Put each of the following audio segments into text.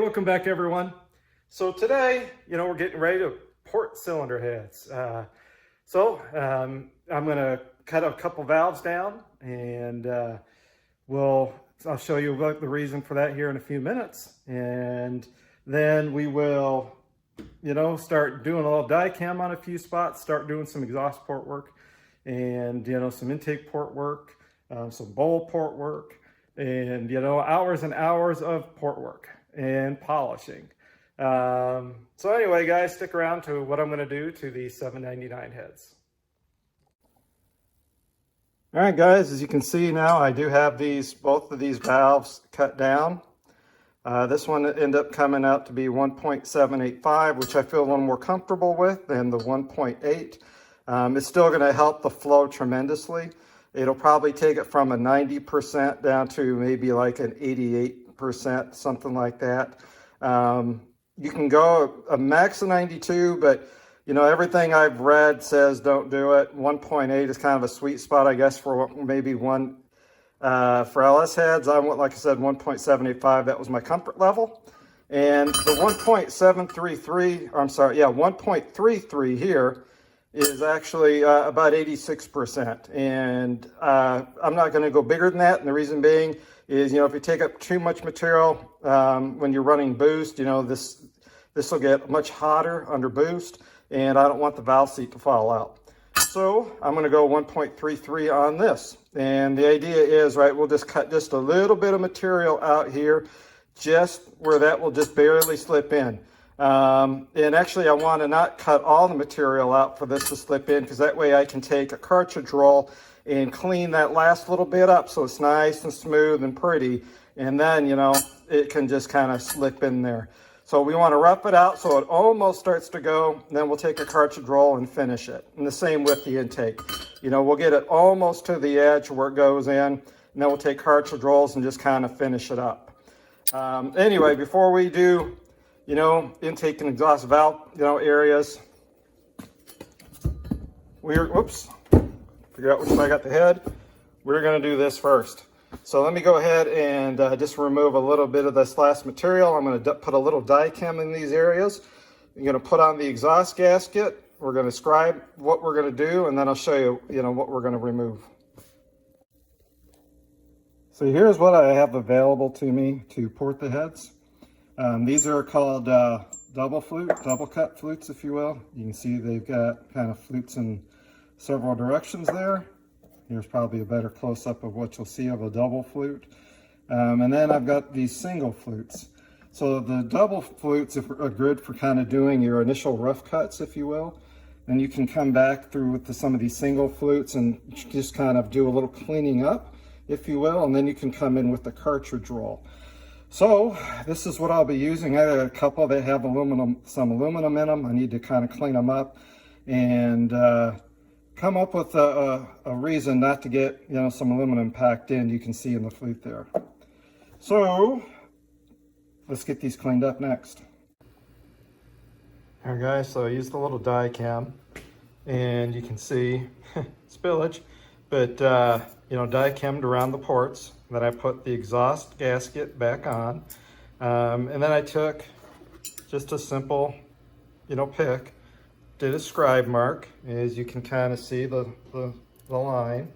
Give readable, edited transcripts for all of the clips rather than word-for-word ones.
welcome back everyone. So today, we're getting ready to port cylinder heads. I'm gonna cut a couple valves down and I'll show you about the reason for that here in a few minutes. And then we will, start doing a little die cam on a few spots, start doing some exhaust port work and, some intake port work, some bowl port work, and, hours and hours of port work and polishing. So anyway, guys, stick around to what I'm going to do to these 799 heads. All right, guys, as you can see now, I do have both of these valves cut down. This one ended up coming out to be 1.785, which I feel a little more comfortable with than the 1.8. It's still going to help the flow tremendously. It'll probably take it from a 90% down to maybe like an 88%, something like that. You can go a max of 92, but everything I've read says don't do it. 1.8 is kind of a sweet spot, I guess, for maybe for LS heads. I went, like I said, 1.785. That was my comfort level. And the 1.33 here is actually about 86%. And I'm not going to go bigger than that. And the reason being is, if you take up too much material when you're running boost, this will get much hotter under boost. And I don't want the valve seat to fall out. So I'm going to go 1.33 on this. And the idea is, we'll just cut just a little bit of material out here, just where that will just barely slip in. And actually I want to not cut all the material out for this to slip in, because that way I can take a cartridge roll and clean that last little bit up so it's nice and smooth and pretty. And then, it can just kind of slip in there. So we want to rough it out so it almost starts to go, and then we'll take a cartridge roll and finish it. And the same with the intake. We'll get it almost to the edge where it goes in, and then we'll take cartridge rolls and just kind of finish it up. Anyway, before we do, intake and exhaust valve, areas, figure out which way I got the head. We're going to do this first. So let me go ahead and just remove a little bit of this last material. I'm going to put a little die chem in these areas. I'm going to put on the exhaust gasket. We're going to describe what we're going to do, and then I'll show you, what we're going to remove. So here's what I have available to me to port the heads. These are called double cut flutes, if you will. You can see they've got kind of flutes in several directions there. Here's probably a better close-up of what you'll see of a double flute. And then I've got these single flutes. So the double flutes are good for kind of doing your initial rough cuts, if you will. Then you can come back through with some of these single flutes and just kind of do a little cleaning up, if you will. And then you can come in with the cartridge roll. So this is what I'll be using. I got a couple that have some aluminum in them. I need to kind of clean them up and come up with a reason not to get some aluminum packed in. You can see in the flute there. So let's get these cleaned up next. All right, guys, so I used the little die cam, and you can see spillage, but die cammed around the ports. Then I put the exhaust gasket back on, and then I took just a simple pick, did a scribe mark, as you can kind of see the line.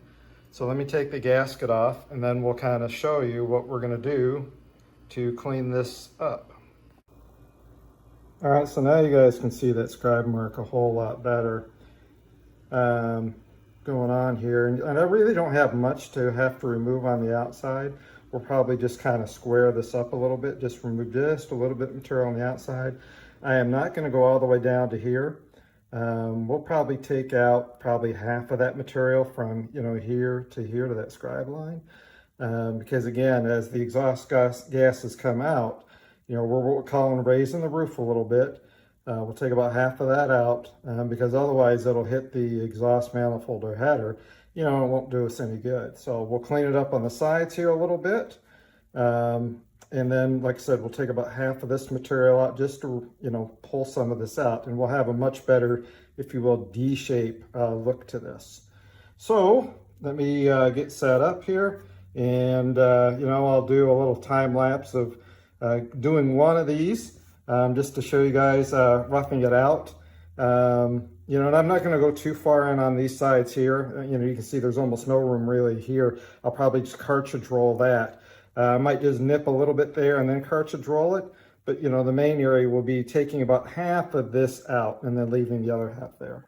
So let me take the gasket off, and then we'll kind of show you what we're going to do to clean this up. All right, so now you guys can see that scribe mark a whole lot better going on here. And I really don't have much to have to remove on the outside. We'll probably just kind of square this up a little bit, just remove just a little bit of material on the outside. I am not going to go all the way down to here. We'll probably take out half of that material from here to that scribe line, because again, as the exhaust gases come out, we're what we're calling raising the roof a little bit. We'll take about half of that out, because otherwise it'll hit the exhaust manifold or header. It won't do us any good. So we'll clean it up on the sides here a little bit. And then, like I said, we'll take about half of this material out just to, pull some of this out, and we'll have a much better, if you will, D-shape look to this. So let me get set up here, and, I'll do a little time lapse of doing one of these just to show you guys roughing it out. You know, and I'm not going to go too far in on these sides here. You know, you can see there's almost no room really here. I'll probably just cartridge roll that. I might just nip a little bit there and then cartridge roll it. But, you know, the main area will be taking about half of this out and then leaving the other half there.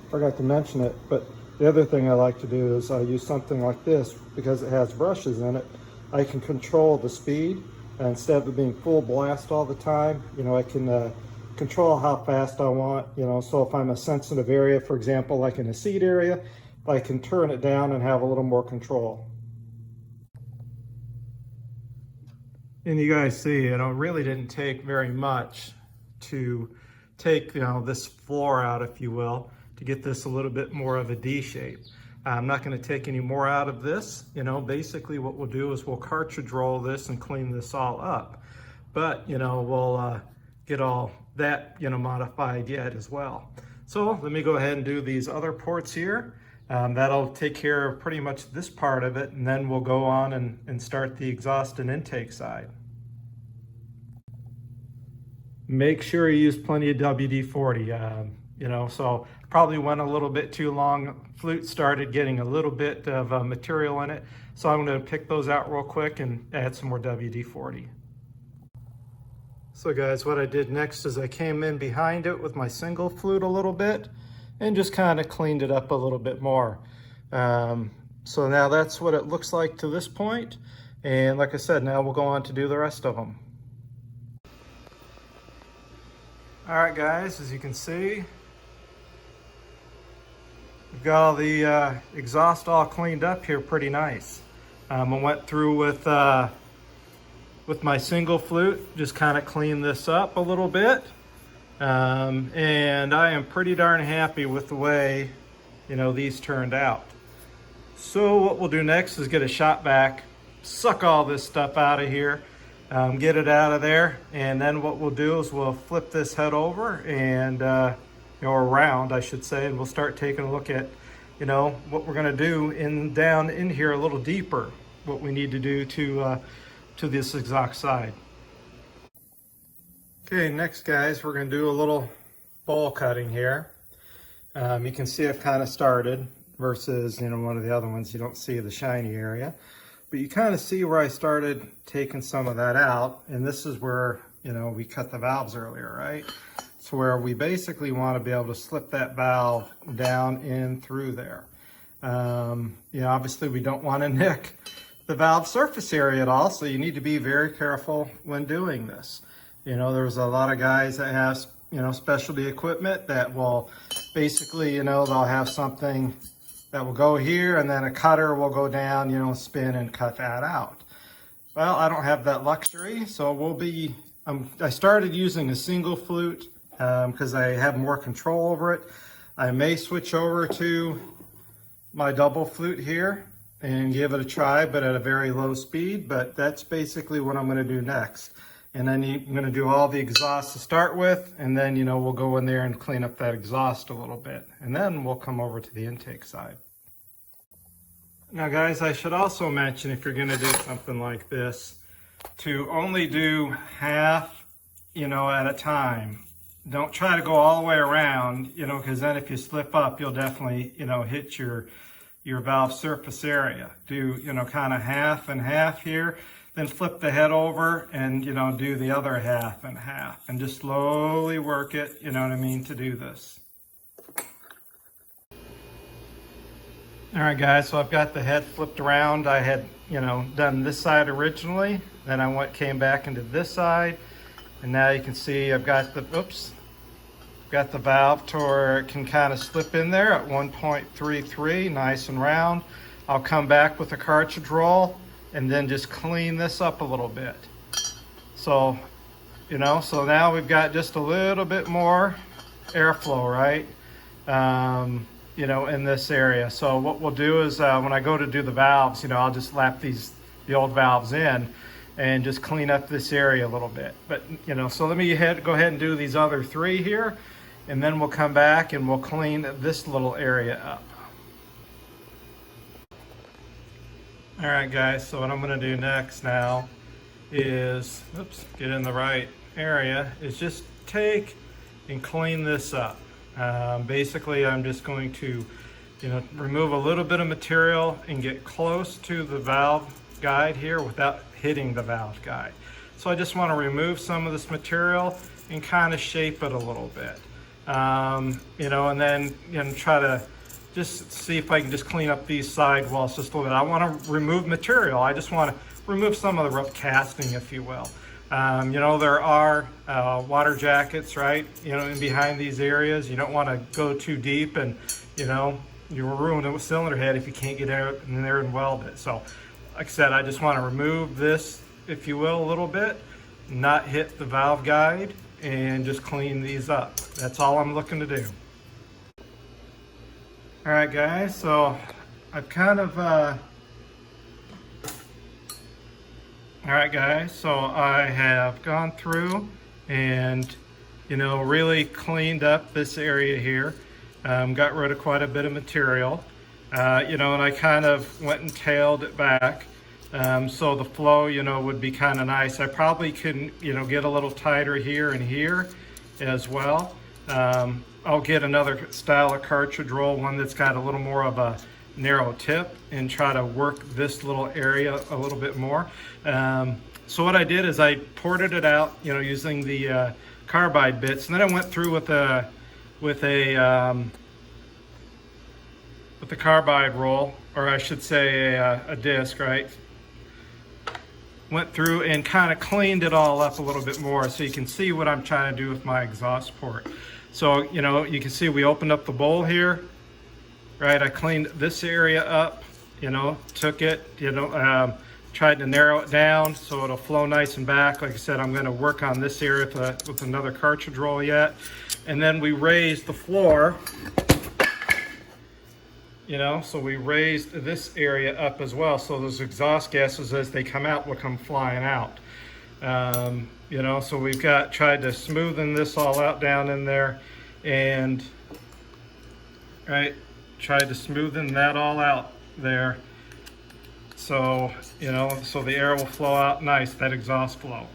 Forgot to mention it, but the other thing I like to do is I use something like this because it has brushes in it. I can control the speed instead of it being full blast all the time. You know, I can control how fast I want, you know, so if I'm a sensitive area, for example, like in a seat area, I can turn it down and have a little more control. And you guys see, you know, it really didn't take very much to take, you know, this floor out, if you will, to get this a little bit more of a D shape. I'm not going to take any more out of this. You know, basically what we'll do is we'll cartridge roll this and clean this all up. But, you know, we'll get all that, you know, modified yet as well. So let me go ahead and do these other ports here. That'll take care of pretty much this part of it, and then we'll go on and start the exhaust and intake side. Make sure you use plenty of WD-40. You know, so probably went a little bit too long. Flute started getting a little bit of material in it. So I'm going to pick those out real quick and add some more WD-40. So guys, what I did next is I came in behind it with my single flute a little bit and just kind of cleaned it up a little bit more. So now that's what it looks like to this point. And like I said, now we'll go on to do the rest of them. All right guys, as you can see, we've got all the exhaust all cleaned up here pretty nice. I went through with my single flute, just kind of cleaned this up a little bit. And I am pretty darn happy with the way, you know, these turned out. So what we'll do next is get a shot vac, suck all this stuff out of here, get it out of there, and then what we'll do is we'll flip this head over and or around, I should say, and we'll start taking a look at, what we're going to do down in here a little deeper, what we need to do to this exhaust side. Okay, next guys, we're going to do a little bowl cutting here. You can see I've kind of started versus, one of the other ones, you don't see the shiny area. But you kind of see where I started taking some of that out. And this is where, we cut the valves earlier, right? So where we basically want to be able to slip that valve down in through there. Obviously we don't want to nick the valve surface area at all. So you need to be very careful when doing this. There's a lot of guys that have, specialty equipment that will basically, they'll have something that will go here and then a cutter will go down, spin and cut that out. Well, I don't have that luxury, so I started using a single flute because I have more control over it. I may switch over to my double flute here and give it a try, but at a very low speed, but that's basically what I'm gonna do next. And then I'm going to do all the exhaust to start with, and then, we'll go in there and clean up that exhaust a little bit. And then we'll come over to the intake side. Now guys, I should also mention, if you're going to do something like this, to only do half, at a time. Don't try to go all the way around, because then if you slip up, you'll definitely, hit your valve surface area. Do, kind of half and half here. Then flip the head over and, do the other half and half. And just slowly work it, to do this. All right, guys, so I've got the head flipped around. I had, done this side originally. Then I came back into this side. And now you can see I've got the valve to where it can kind of slip in there at 1.33, nice and round. I'll come back with a cartridge roll and then just clean this up a little bit. So, so now we've got just a little bit more airflow, right? In this area. So what we'll do is when I go to do the valves, I'll just lap the old valves in and just clean up this area a little bit. But, so let me go ahead and do these other three here, and then we'll come back and we'll clean this little area up. All right, guys, so what I'm going to do next now is, get in the right area, is just take and clean this up. Basically, I'm just going to, remove a little bit of material and get close to the valve guide here without hitting the valve guide. So I just want to remove some of this material and kind of shape it a little bit. And then, try to just see if I can just clean up these sidewalls just a little bit. I want to remove material. I just want to remove some of the rough casting, if you will. There are water jackets, right? In behind these areas. You don't want to go too deep and, you will ruin a cylinder head if you can't get in there and weld it. So, like I said, I just want to remove this, if you will, a little bit, not hit the valve guide, and just clean these up. That's all I'm looking to do. All right, guys, so I've kind of, all right, guys, so I have gone through and, really cleaned up this area here. Got rid of quite a bit of material, and I kind of went and tailed it back. So the flow, would be kind of nice. I probably could, get a little tighter here and here as well. I'll get another style of cartridge roll, one that's got a little more of a narrow tip, and try to work this little area a little bit more. So what I did is I ported it out, using the carbide bits, and then I went through with the carbide roll, or I should say a disc, right? Went through and kind of cleaned it all up a little bit more so you can see what I'm trying to do with my exhaust port. So, you can see we opened up the bowl here, right? I cleaned this area up, took it, tried to narrow it down so it'll flow nice and back. Like I said, I'm going to work on this area with another cartridge roll yet. And then we raised the floor, so we raised this area up as well. So those exhaust gases, as they come out, will come flying out. So we've tried to smoothen this all out down in there. and right, tried to smoothen that all out there. So, you know, so the air will flow out nice, that exhaust flow.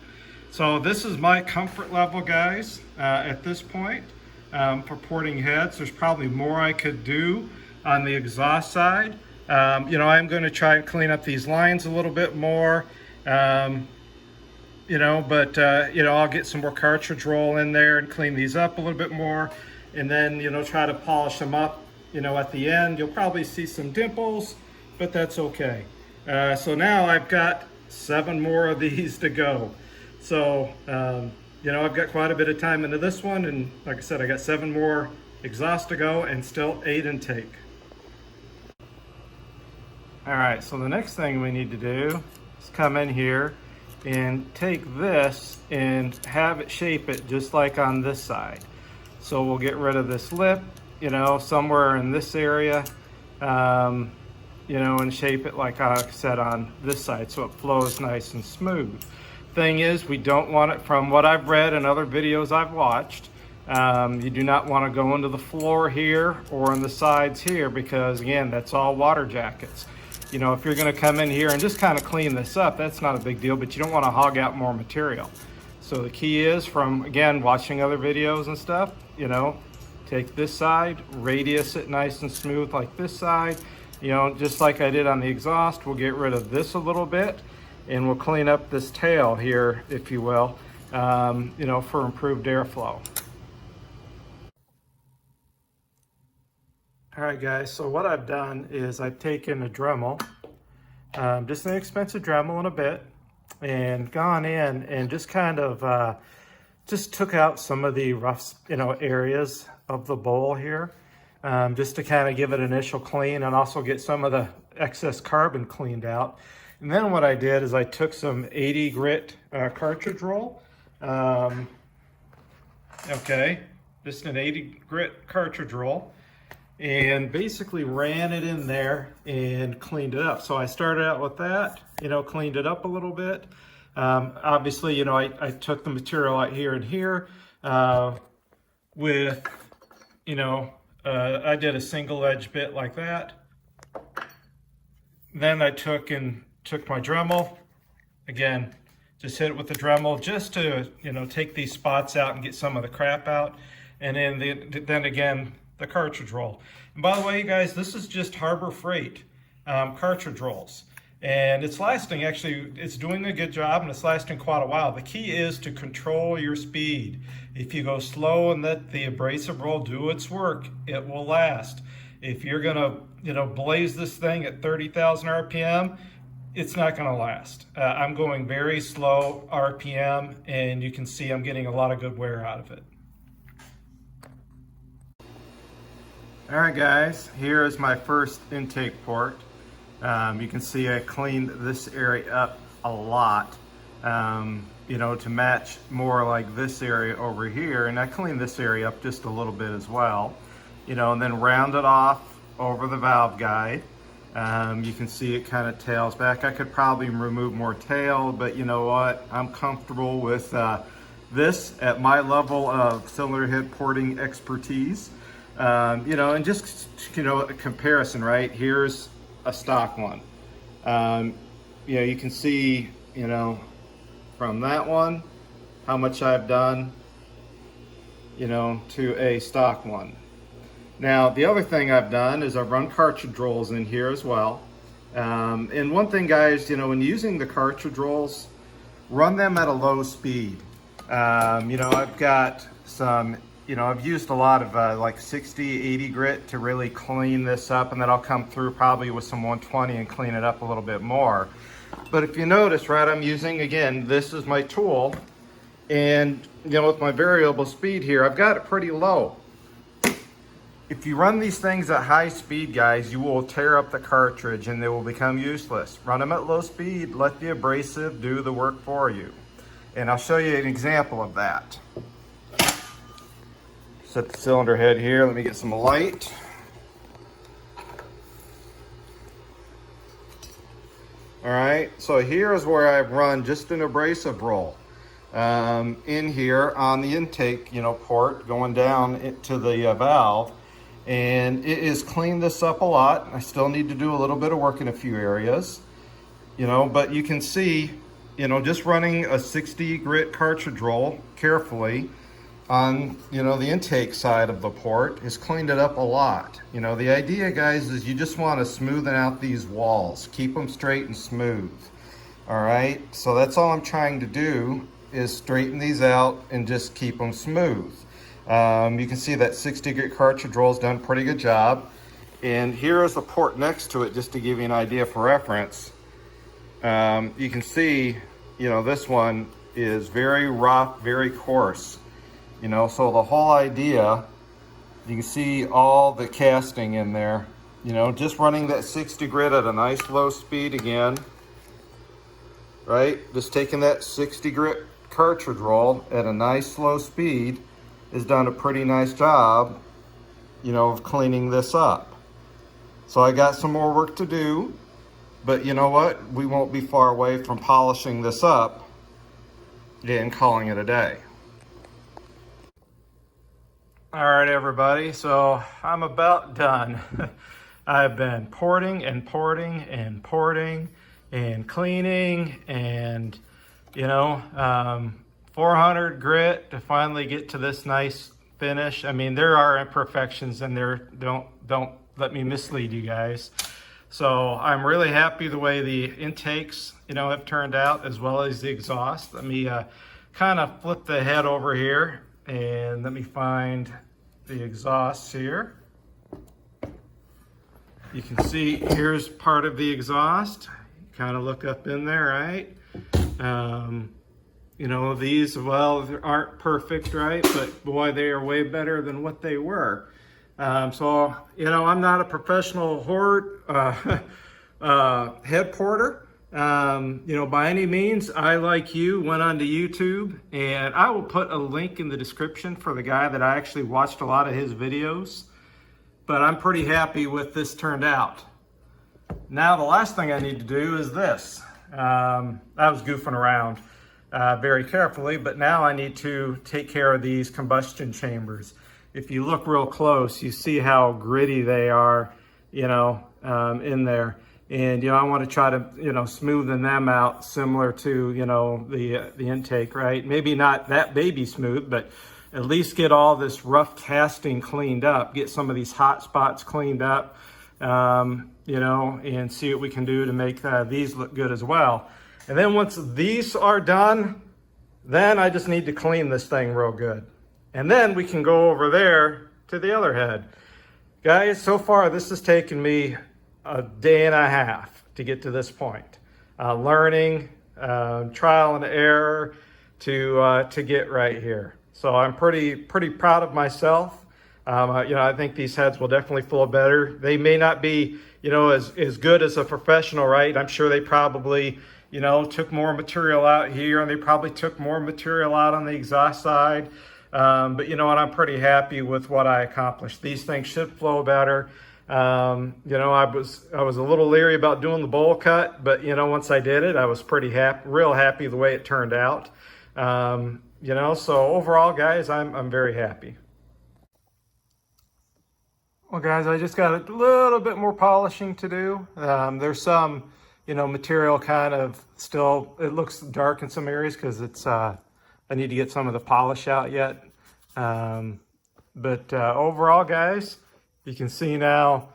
So this is my comfort level, guys, at this point for porting heads. There's probably more I could do on the exhaust side. You know, I'm going to try and clean up these lines a little bit more. You know, but you know, I'll get some more cartridge roll in there and clean these up a little bit more, and then, you know, try to polish them up. You know, at the end you'll probably see some dimples, but that's okay. So now I've got 7 more of these to go. So you know, I've got quite a bit of time into this one, and like I said, I got 7 more exhaust to go and still 8 intake. All right, so the next thing we need to do is come in here and take this and have it shape it just like on this side. So we'll get rid of this lip, you know, somewhere in this area, you know, and shape it like I said on this side so it flows nice and smooth. Thing is, we don't want it, from what I've read and other videos I've watched, you do not want to go into the floor here or on the sides here, because again, that's all water jackets. You know, if you're going to come in here and just kind of clean this up, that's not a big deal, but you don't want to hog out more material. So the key is, from again watching other videos and stuff, you know, take this side, radius it nice and smooth like this side. You know, just like I did on the exhaust, we'll get rid of this a little bit and we'll clean up this tail here, if you will, you know, for improved airflow. All right, guys, so what I've done is I've taken a Dremel, just an inexpensive Dremel in a bit, and gone in and just kind of just took out some of the rough, you know, areas of the bowl here. Just to kind of give it an initial clean and also get some of the excess carbon cleaned out. And then what I did is I took some 80 grit cartridge roll. Okay, just an 80 grit cartridge roll, and basically ran it in there and cleaned it up. So I started out with that, you know, cleaned it up a little bit. Obviously, you know, I took the material out here and here with, you know, I did a single edge bit like that. Then I took my Dremel, again, just hit it with the Dremel just to, you know, take these spots out and get some of the crap out. And then again, the cartridge roll. And by the way, you guys, this is just Harbor Freight cartridge rolls. And it's lasting, actually, it's doing a good job and it's lasting quite a while. The key is to control your speed. If you go slow and let the abrasive roll do its work, it will last. If you're gonna, you know, blaze this thing at 30,000 RPM, it's not gonna last. I'm going very slow RPM, and you can see I'm getting a lot of good wear out of it. All right, guys, here is my first intake port. You can see I cleaned this area up a lot, you know, to match more like this area over here. And I cleaned this area up just a little bit as well, you know, and then round it off over the valve guide. You can see it kind of tails back. I could probably remove more tail, but you know what? I'm comfortable with this at my level of cylinder head porting expertise. You know, and just, you know, a comparison, right? Here's a stock one. You know, you can see, you know, from that one, how much I've done, you know, to a stock one. Now, the other thing I've done is I've run cartridge rolls in here as well. And one thing, guys, you know, when using the cartridge rolls, run them at a low speed. You know, I've got some, you know, I've used a lot of like 60, 80 grit to really clean this up, and then I'll come through probably with some 120 and clean it up a little bit more. But if you notice, right, I'm using, again, this is my tool, and, you know, with my variable speed here, I've got it pretty low. If you run these things at high speed, guys, you will tear up the cartridge and they will become useless. Run them at low speed, let the abrasive do the work for you. And I'll show you an example of that. Set the cylinder head here, let me get some light. All right, so here's where I've run just an abrasive roll. in here on the intake, port going down to the valve. And it has cleaned this up a lot. I still need to do a little bit of work in a few areas, but you can see, just running a 60 grit cartridge roll carefully on, the intake side of the port has cleaned it up a lot. The idea, guys, is you just want to smoothen out these walls, keep them straight and smooth. All right, so that's all I'm trying to do, is straighten these out and just keep them smooth. You can see that 60 grit cartridge roll's done a pretty good job. And here is the port next to it, just to give you an idea for reference. You can see, this one is very rough, very coarse. So the whole idea, you can see all the casting in there. Just running that 60 grit at a nice low speed again, right? Just taking that 60 grit cartridge roll at a nice slow speed has done a pretty nice job, of cleaning this up. So I got some more work to do, but you know what? We won't be far away from polishing this up and calling it a day. All right, everybody, so I'm about done. I've been porting and porting and porting and cleaning and, 400 grit to finally get to this nice finish. I mean, there are imperfections in there. Don't let me mislead you guys. So I'm really happy the way the intakes, have turned out, as well as the exhaust. Let me kind of flip the head over here and let me find the exhaust here. You can see here's part of the exhaust. Kind of look up in there, right? These, well, aren't perfect, right? But boy, they are way better than what they were. So, I'm not a professional head porter. By any means. I, like you, went onto YouTube, and I will put a link in the description for the guy that I actually watched a lot of his videos. But I'm pretty happy with this turned out. Now, the last thing I need to do is this. I was goofing around very carefully, but now I need to take care of these combustion chambers. If you look real close, you see how gritty they are, in there. And, I want to try to, smoothen them out similar to, the intake, right? Maybe not that baby smooth, but at least get all this rough casting cleaned up, get some of these hot spots cleaned up, and see what we can do to make these look good as well. And then once these are done, then I just need to clean this thing real good. And then we can go over there to the other head. Guys, so far this has taken me a day and a half to get to this point. Learning, trial and error to get right here. So I'm pretty proud of myself. I think these heads will definitely flow better. They may not be, as good as a professional, right? I'm sure they probably, took more material out here, and they probably took more material out on the exhaust side. But you know what? I'm pretty happy with what I accomplished. These things should flow better. I was a little leery about doing the bowl cut, but once I did it, I was pretty real happy the way it turned out. So overall, guys, I'm very happy. Well, guys, I just got a little bit more polishing to do. There's some, material kind of still, it looks dark in some areas because it's, I need to get some of the polish out yet. But overall, guys, you can see now,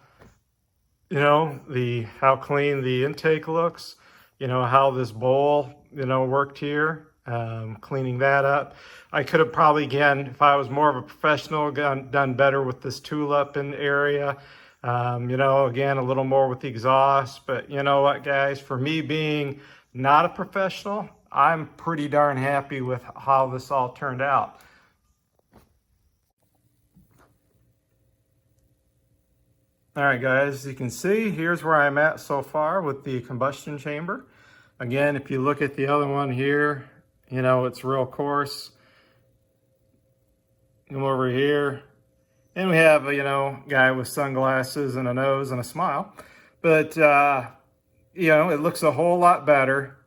how clean the intake looks, how this bowl, worked here, cleaning that up. I could have probably, again, if I was more of a professional, done better with this tool-up in the area. Again, a little more with the exhaust. But you know what, guys? For me being not a professional, I'm pretty darn happy with how this all turned out. All right, guys, you can see here's where I'm at so far with the combustion chamber. Again, if you look at the other one here, it's real coarse. Come over here, and we have a, guy with sunglasses and a nose and a smile. But, it looks a whole lot better.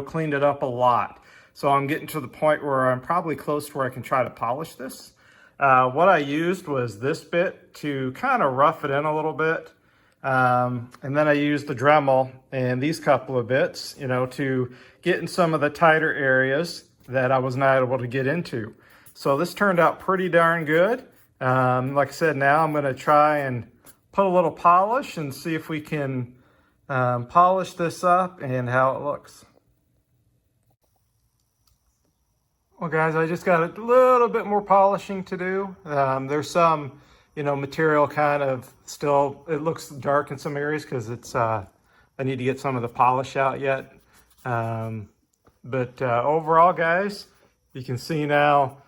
cleaned it up a lot. So I'm getting to the point where I'm probably close to where I can try to polish this. What I used was this bit to kind of rough it in a little bit. And then I used the Dremel and these couple of bits, to get in some of the tighter areas that I was not able to get into. So this turned out pretty darn good. Like I said, now I'm going to try and put a little polish and see if we can polish this up and how it looks. Well, guys, I just got a little bit more polishing to do. There's some, material kind of still, it looks dark in some areas because it's, I need to get some of the polish out yet. But overall, guys, you can see now,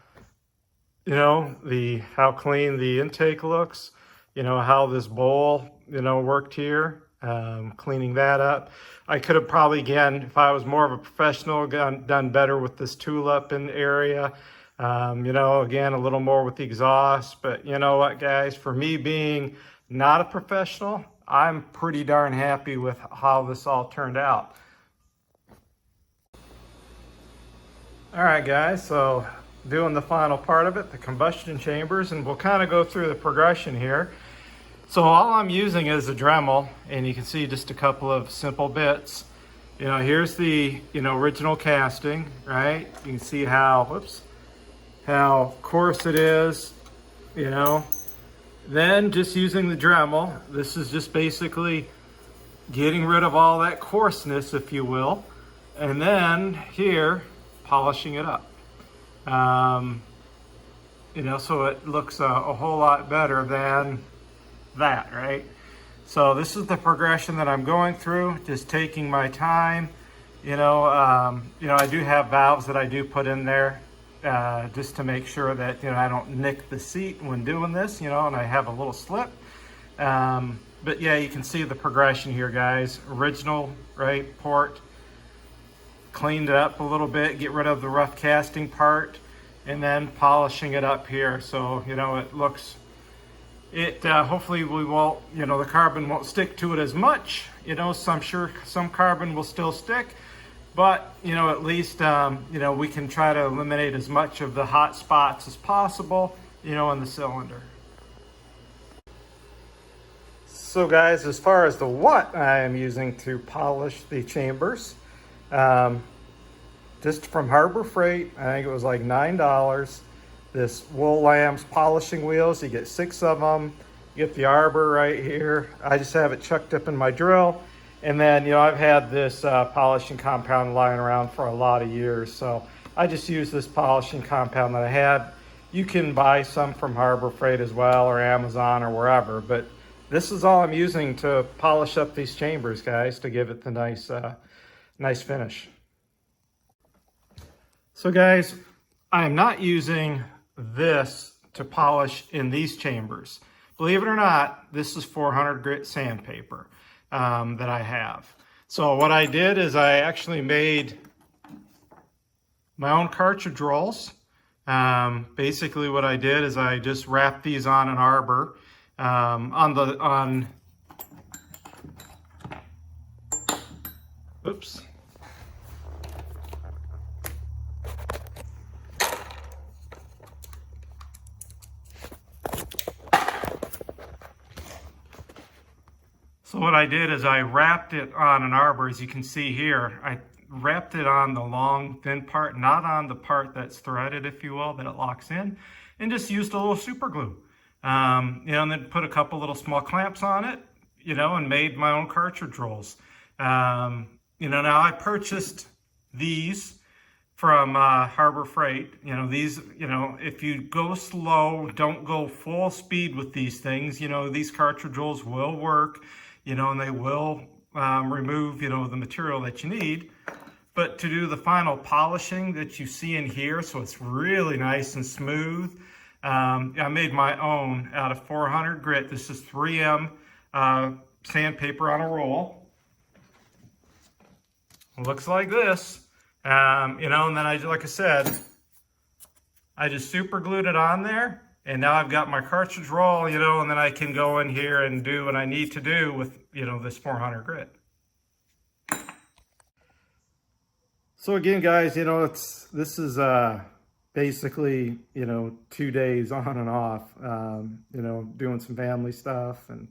how clean the intake looks, how this bowl, worked here, cleaning that up. I could have probably, again, if I was more of a professional, done better with this tulip in the area. Again, a little more with the exhaust. But you know what, guys? For me being not a professional, I'm pretty darn happy with how this all turned out. All right, guys, so doing the final part of it, the combustion chambers, and we'll kind of go through the progression here. So all I'm using is a Dremel, and you can see just a couple of simple bits. Here's the, original casting, right? You can see how coarse it is, Then just using the Dremel, this is just basically getting rid of all that coarseness, if you will. And then here, polishing it up. So it looks a whole lot better than that, right? So this is the progression that I'm going through, just taking my time. I do have valves that I do put in there just to make sure that, I don't nick the seat when doing this, and I have a little slip. But yeah, you can see the progression here, guys. Original, right, port, cleaned it up a little bit, get rid of the rough casting part, and then polishing it up here. So, it looks, hopefully we won't, the carbon won't stick to it as much. So I'm sure some carbon will still stick, but, at least, we can try to eliminate as much of the hot spots as possible, in the cylinder. So guys, as far as the what I am using to polish the chambers, just from Harbor Freight, I think it was like $9. This Wool Lambs polishing wheels, you get 6 of them. You get the arbor right here. I just have it chucked up in my drill. And then, I've had this polishing compound lying around for a lot of years. So I just use this polishing compound that I had. You can buy some from Harbor Freight as well, or Amazon, or wherever. But this is all I'm using to polish up these chambers, guys, to give it the nice finish. So guys, I am not using this to polish in these chambers. Believe it or not, this is 400 grit sandpaper that I have. So what I did is I actually made my own cartridge rolls. Basically what I did is I just wrapped these on an arbor oops. So what I did is I wrapped it on an arbor, as you can see here. I wrapped it on the long, thin part, not on the part that's threaded, if you will, that it locks in, and just used a little super glue. And then put a couple little small clamps on it, and made my own cartridge rolls. Now I purchased these from Harbor Freight. These, if you go slow, don't go full speed with these things. These cartridge rolls will work. And they will remove, the material that you need. But to do the final polishing that you see in here, so it's really nice and smooth, I made my own out of 400 grit. This is 3M sandpaper on a roll. It looks like this, and then like I said, I just super glued it on there. And now I've got my cartridge roll, and then I can go in here and do what I need to do with, this 400 grit. So again, guys, this is basically, 2 days on and off, doing some family stuff and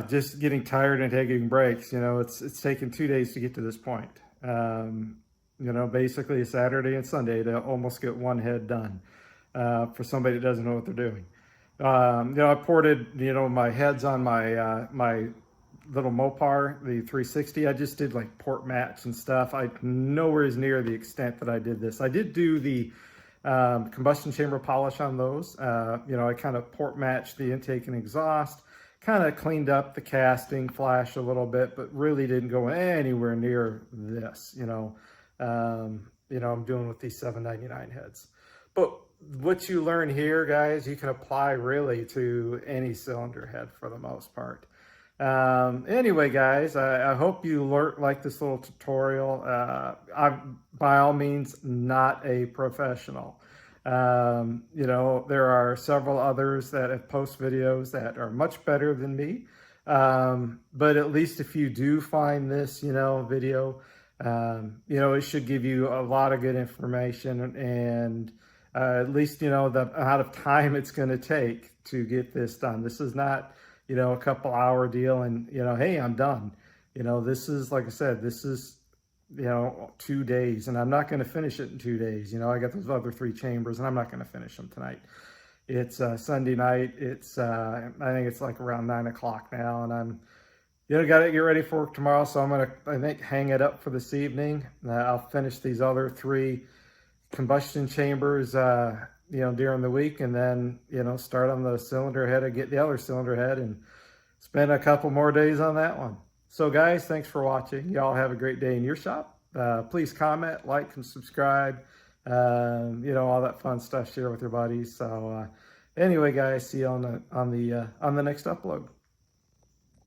just getting tired and taking breaks. It's taken 2 days to get to this point. Basically a Saturday and Sunday to almost get one head done for somebody that doesn't know what they're doing. I ported, my heads on my little Mopar, the 360. I just did like port match and stuff. I nowhere is near the extent that I did this. I did do the combustion chamber polish on those. I kind of port matched the intake and exhaust, kind of cleaned up the casting flash a little bit, but really didn't go anywhere near this. I'm doing with these 799 heads. But what you learn here, guys, you can apply really to any cylinder head for the most part. Anyway, guys, I hope you like this little tutorial. I'm by all means not a professional. There are several others that have post videos that are much better than me. But at least if you do find this, video, it should give you a lot of good information, and at least, the amount of time it's going to take to get this done. This is not, a couple hour deal and, hey, I'm done. This is, like I said, this is, 2 days, and I'm not going to finish it in 2 days. I got those other 3 chambers and I'm not going to finish them tonight. It's Sunday night. It's, I think it's like around 9 o'clock now, and I'm, got to get ready for work tomorrow. So I'm going to, I think, hang it up for this evening. I'll finish these other 3 combustion chambers, during the week, and then, start on the cylinder head and get the other cylinder head and spend a couple more days on that one. So guys, thanks for watching. Y'all have a great day in your shop. Please comment, like, and subscribe. All that fun stuff. Share with your buddies. So anyway, guys, see you on the next upload.